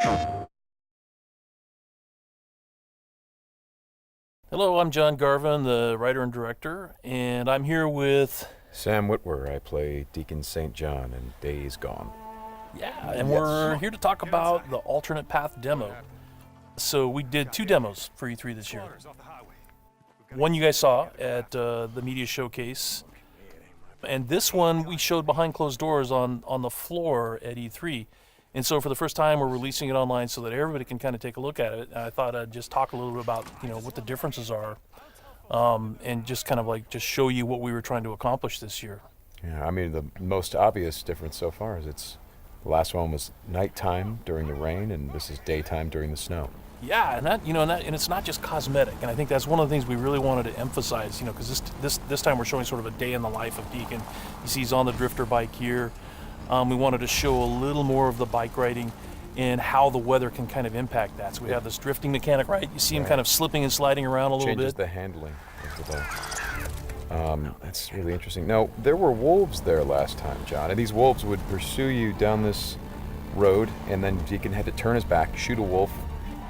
Hello, I'm John Garvin, the writer and director, and I'm here with... Sam Whitwer. I play Deacon St. John in Days Gone. Yeah, and we're here to talk about the alternate path demo. So we did 2 demos for E3 this year. One you guys saw at the media showcase, and this one we showed behind closed doors on the floor at E3. And so for the first time, we're releasing it online so that everybody can kind of take a look at it. And I thought I'd just talk a little bit about, what the differences are, and just kind of just show you what we were trying to accomplish this year. Yeah, I mean, the most obvious difference so far is the last one was nighttime during the rain, and this is daytime during the snow. Yeah, and and it's not just cosmetic. And I think that's one of the things we really wanted to emphasize, because this time we're showing sort of a day in the life of Deacon. He's on the drifter bike here. We wanted to show a little more of the bike riding and how the weather can kind of impact that. So we have this drifting mechanic, right? You see him kind of slipping and sliding around a little bit. Changes the handling of the bike. That's really interesting. Now, there were wolves there last time, John, and these wolves would pursue you down this road, and then Deacon had to turn his back, shoot a wolf,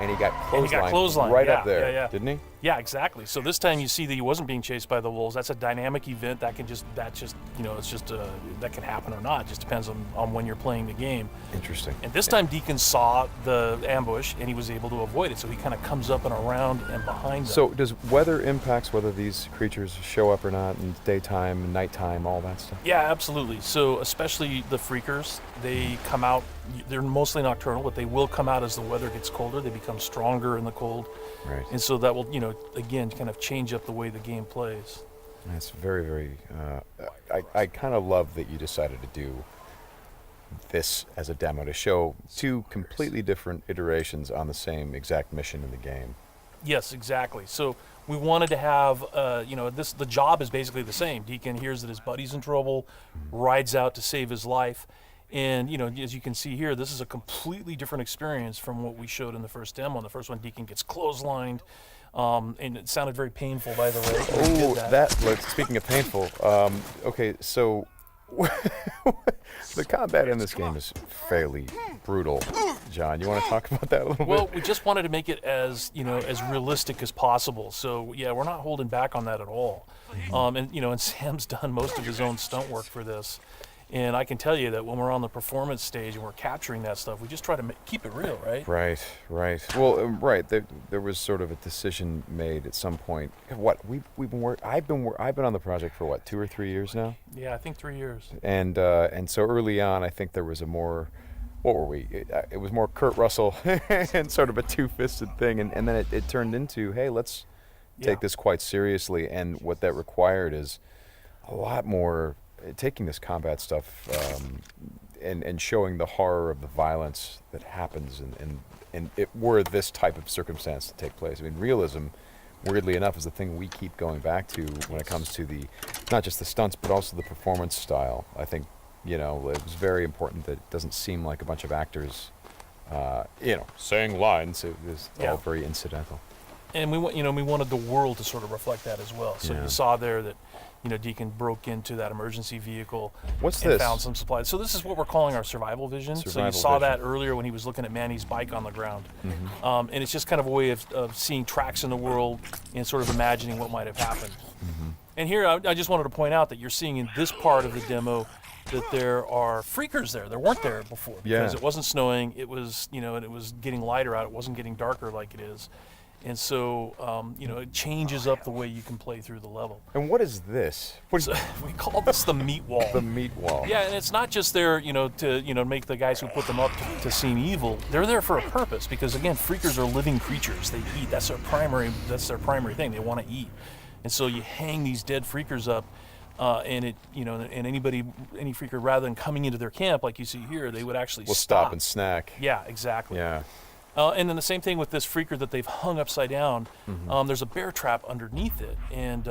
and he got clotheslined right up there, didn't he? Yeah, exactly. So this time you see that he wasn't being chased by the wolves. That's a dynamic event that can that can happen or not. It just depends on when you're playing the game. Interesting. And this time Deacon saw the ambush and he was able to avoid it. So he kind of comes up and around and behind them. So does weather impacts whether these creatures show up or not in daytime, nighttime, all that stuff? Yeah, absolutely. So especially the freakers, they come out, they're mostly nocturnal, but they will come out as the weather gets colder. They become stronger in the cold. Right. And so that will, again, kind of change up the way the game plays. That's very, very, I kind of love that you decided to do this as a demo to show 2 completely different iterations on the same exact mission in the game. Yes, exactly. So we wanted to have, the job is basically the same. Deacon hears that his buddy's in trouble, rides out to save his life. And, as you can see here, this is a completely different experience from what we showed in the first demo. In the first one, Deacon gets clotheslined, and it sounded very painful, by the way. Oh, speaking of painful, okay, so the combat in this game is fairly brutal. John, you want to talk about that a little bit? Well, we just wanted to make it as realistic as possible. So, yeah, we're not holding back on that at all. And Sam's done most of his own stunt work for this. And I can tell you that when we're on the performance stage and we're capturing that stuff, we just try to keep it real, right? Right. Well, right. There was sort of a decision made at some point. What I've been on the project for 2 or 3 years now. Yeah, I think 3 years. And so early on, I think there was a more, what were we? It was more Kurt Russell and sort of a two-fisted thing, and then it turned into, hey, let's take this quite seriously. And what that required is a lot more. Taking this combat stuff and showing the horror of the violence that happens and it were this type of circumstance to take place. I mean, realism, weirdly enough, is the thing we keep going back to when it comes to not just the stunts, but also the performance style. I think, it was very important that it doesn't seem like a bunch of actors, saying lines. It was all very incidental. And we wanted the world to sort of reflect that as well. So you saw there that, Deacon broke into that emergency vehicle and found some supplies. So this is what we're calling our survival vision. So you saw that earlier when he was looking at Manny's bike on the ground. Mm-hmm. And it's just kind of a way of seeing tracks in the world and sort of imagining what might have happened. Mm-hmm. And here I just wanted to point out that you're seeing in this part of the demo that there are freakers there. There weren't there before because it wasn't snowing. It was, and it was getting lighter out. It wasn't getting darker like it is. And so, it changes up the way you can play through the level. And what is this? We call this the meat wall. The meat wall. Yeah, and it's not just there, to make the guys who put them up to seem evil. They're there for a purpose because, again, freakers are living creatures. They eat. That's their primary thing. They want to eat. And so you hang these dead freakers up, and any freaker, rather than coming into their camp like you see here, they would actually stop and snack. Yeah, exactly. Yeah. And then the same thing with this freaker that they've hung upside down. Mm-hmm. There's a bear trap underneath it, and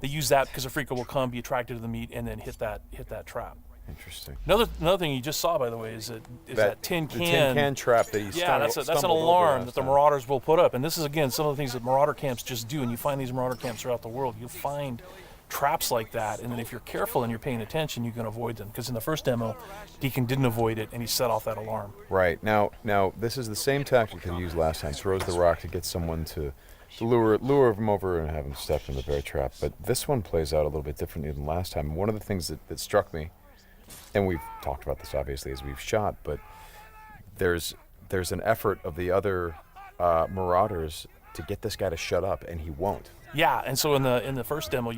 they use that because a freaker will come, be attracted to the meat, and then hit that trap. Interesting. Another thing you just saw, by the way, is that tin can. The tin can trap that he that's an alarm that the Marauders will put up. And this is, again, some of the things that Marauder camps just do. And you find these Marauder camps throughout the world. You'll find traps like that, and then if you're careful and you're paying attention, you can avoid them. Because in the first demo, Deacon didn't avoid it, and he set off that alarm. Right. Now this is the same tactic he used last time. Throws the rock to get someone to lure him over and have him step in the bear trap. But this one plays out a little bit differently than last time. One of the things that struck me, and we've talked about this obviously as we've shot, but there's an effort of the other marauders to get this guy to shut up, and he won't. Yeah, and so in the first demo,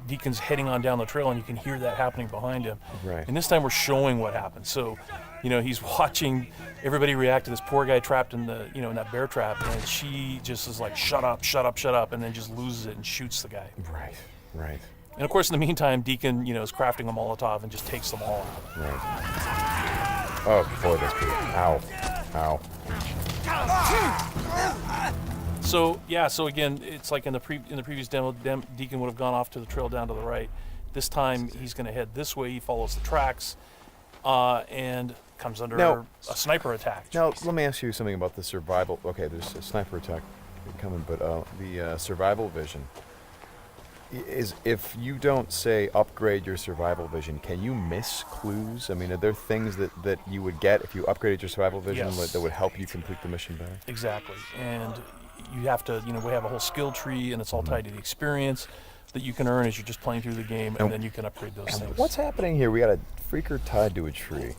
Deacon's heading on down the trail, and you can hear that happening behind him. Right. And this time we're showing what happened. So, he's watching everybody react to this poor guy trapped in the in that bear trap, and she just is like, shut up, shut up, shut up, and then just loses it and shoots the guy. Right. And of course, in the meantime, Deacon is crafting a Molotov and just takes them all out. Right. Oh boy, that's good. Ow. So again, it's like in the previous demo, Deacon would have gone off to the trail down to the right. This time he's going to head this way. He follows the tracks, and comes under a sniper attack. Now let me ask you something about the survival. Okay, there's a sniper attack coming, but the survival vision is, if you don't say upgrade your survival vision, can you miss clues? I mean, are there things that you would get if you upgraded your survival vision that would help you complete the mission better? Exactly, and you have to, we have a whole skill tree, and it's all tied to the experience that you can earn as you're just playing through the game, and then you can upgrade those things. What's happening here? We got a freaker tied to a tree.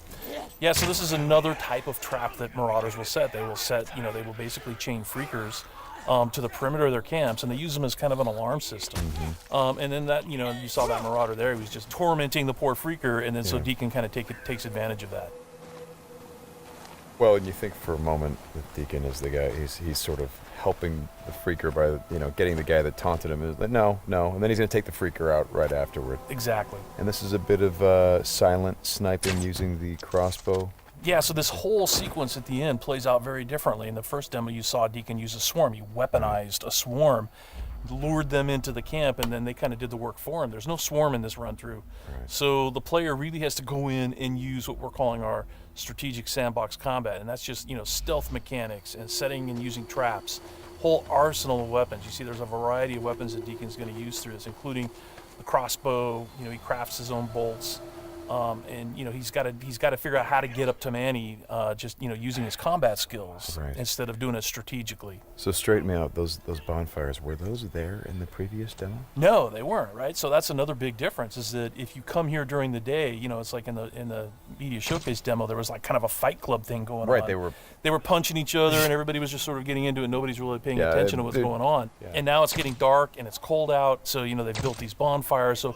Yeah, so this is another type of trap that marauders will set. They will they will basically chain freakers to the perimeter of their camps, and they use them as kind of an alarm system. And then that, you saw that marauder there. He was just tormenting the poor freaker, and then so Deacon kind of takes advantage of that. Well, and you think for a moment that Deacon is the guy, he's sort of helping the freaker by, getting the guy that taunted him. Is like, no, and then he's going to take the freaker out right afterward. Exactly. And this is a bit of silent sniping using the crossbow. Yeah, so this whole sequence at the end plays out very differently. In the first demo, you saw Deacon use a swarm. He weaponized a swarm, lured them into the camp, and then they kind of did the work for him. There's no swarm in this run-through. Right. So the player really has to go in and use what we're calling our strategic sandbox combat, and that's just, stealth mechanics and setting and using traps, whole arsenal of weapons. You see there's a variety of weapons that Deacon's going to use through this, including the crossbow. He crafts his own bolts. And he's got to figure out how to get up to Manny, just using his combat skills instead of doing it strategically. So straighten me out. Those bonfires, were those there in the previous demo? No, they weren't. Right. So that's another big difference. Is that if you come here during the day, it's like in the media showcase demo, there was like kind of a fight club thing going on. Right. They were punching each other, and everybody was just sort of getting into it. Nobody's really paying attention to what's going on. Yeah. And now it's getting dark and it's cold out. So they've built these bonfires. So.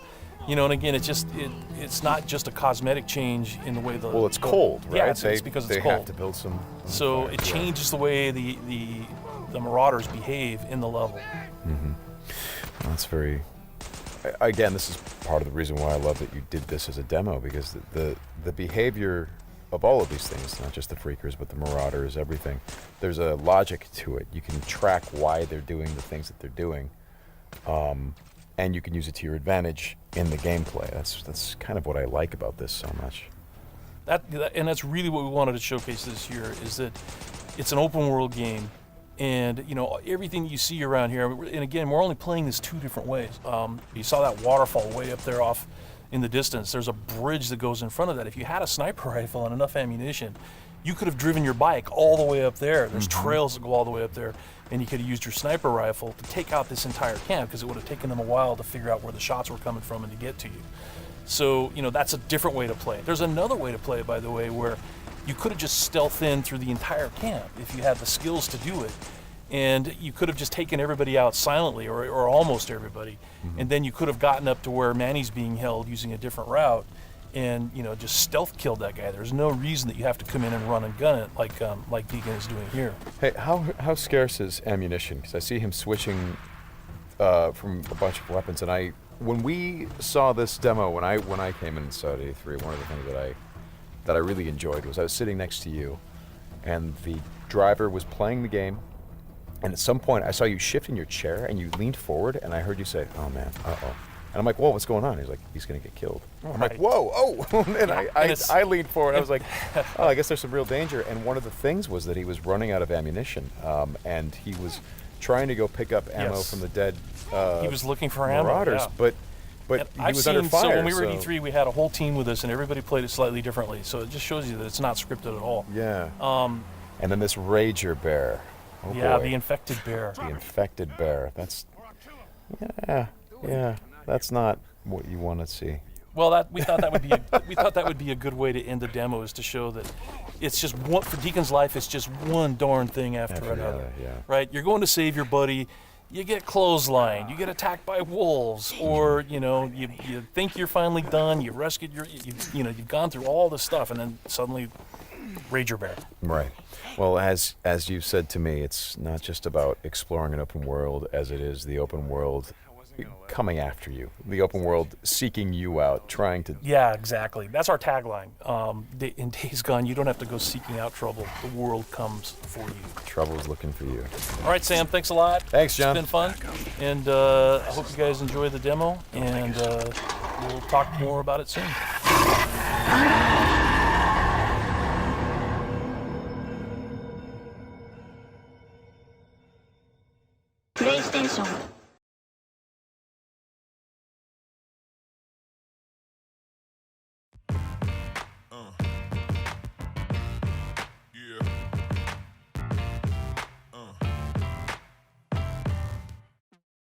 And again, it's not just a cosmetic change in the way the... Well, it's cold, right? Yeah, it's because it's cold. They have to build some... So it changes the way the marauders behave in the level. Mm-hmm. Well, that's very... Again, this is part of the reason why I love that you did this as a demo, because the behavior of all of these things, not just the freakers, but the marauders, everything, there's a logic to it. You can track why they're doing the things that they're doing. And you can use it to your advantage in the gameplay. That's kind of what I like about this so much. And that's really what we wanted to showcase this year, is that it's an open world game, and everything you see around here. And again, we're only playing this two different ways. You saw that waterfall way up there off in the distance. There's a bridge that goes in front of that. If you had a sniper rifle and enough ammunition, you could have driven your bike all the way up there. There's trails that go all the way up there, and you could have used your sniper rifle to take out this entire camp, because it would have taken them a while to figure out where the shots were coming from and to get to you. So, that's a different way to play it. There's another way to play it, by the way, where you could have just stealthed in through the entire camp if you had the skills to do it. And you could have just taken everybody out silently, or almost everybody, and then you could have gotten up to where Manny's being held using a different route, and just stealth killed that guy. There's no reason that you have to come in and run and gun it like Deacon is doing here. Hey, how scarce is ammunition? Because I see him switching from a bunch of weapons, and when we saw this demo, when I came in Saudi 83, one of the things that I really enjoyed was I was sitting next to you, and the driver was playing the game, and at some point I saw you shift in your chair and you leaned forward, and I heard you say, "Oh man, uh-oh." And I'm like, whoa, what's going on? He's like, he's going to get killed. I'm like, whoa, oh. And I leaned forward. I was like, oh, I guess there's some real danger. And one of the things was that he was running out of ammunition, and he was trying to go pick up ammo from the dead he was looking for marauders. ammo, yeah. But But and I've was seen, under fire. so when we were at E3, we had a whole team with us, and everybody played it slightly differently. So it just shows you that it's not scripted at all. Yeah. And then this Rager Bear. Oh yeah, boy. the infected bear. The infected bear. That's, yeah. That's not what you want to see. Well, we thought that would be a good way to end the demo, is to show that it's just one, for Deacon's life. It's just one darn thing after another. Yeah. Right? You're going to save your buddy. You get clotheslined. You get attacked by wolves, or you think you're finally done. You rescued you've gone through all this stuff, and then suddenly, Rager Bear. Right. Well, as you've said to me, it's not just about exploring an open world, as it is the open world coming after you, the open world seeking you out, trying to... Yeah, exactly. That's our tagline. In Days Gone, you don't have to go seeking out trouble. The world comes for you. Trouble's looking for you. All right, Sam, thanks a lot. Thanks, John. It's been fun. And I hope you guys enjoy the demo, and we'll talk more about it soon. PlayStation